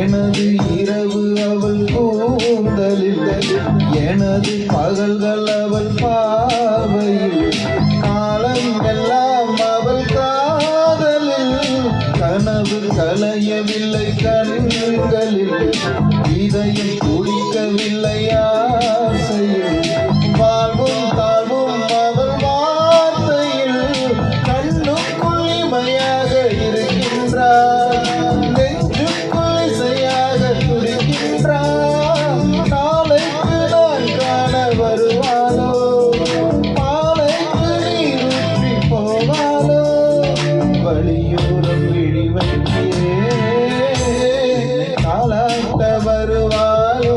எனது இரவு அவள் கூந்தலில், எனது பகல்கள் அவள் பார்வையில், காலம் எல்லாம் அவள் காதலில். கனவு கலையவில்லை கண்களில், இதயம் துடிக்கவில்லை ஆசையில். வாழ்வும் தாழ்வும் அவள் வார்த்தையில், கண்ணுக்குள் இமையாக இருக்கின்றார், நெஞ்சுக்குள் இசையாக துடிக்கின்றார். நாளைக்கு நான் காண வருவாளோ, மாலைக்கு நீரூற்றி போவாளோ, வழியோரம் விழி வைத்தே தாலாட்ட வருவாளோ,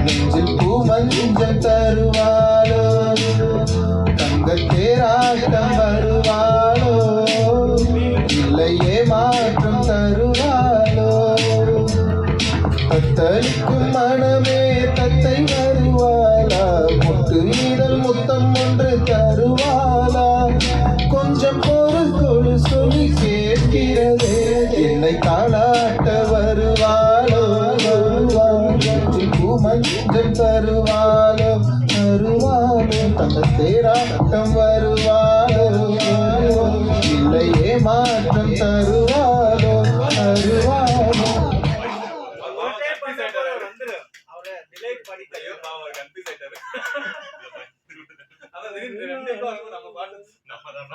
நெஞ்சில் பூமஞ்சம் தருவாளோ, தங்கத்தேராட்டம் வருவாளோ, இல்லையே மாற்றம் தருவாளோ. தத்தளிக்கும் மனமே தத்தை வருவாளா, முட்டு இதழ் முத்தம் ஒன்று தருவாளா, கொஞ்சம் பொறுத்தொழு சொல்லி கேட்கிறதே, என்னை தாளாட்ட வருவாளோ, பூமஞ்சம் தருவாளோ, தருவாளோ, தங்கத்தேராட்டம் வருவாளோ, இல்லையே மாற்றம் தருவாளோ, தருவாளோ. நம்ம பாட்டு நம்ம தான்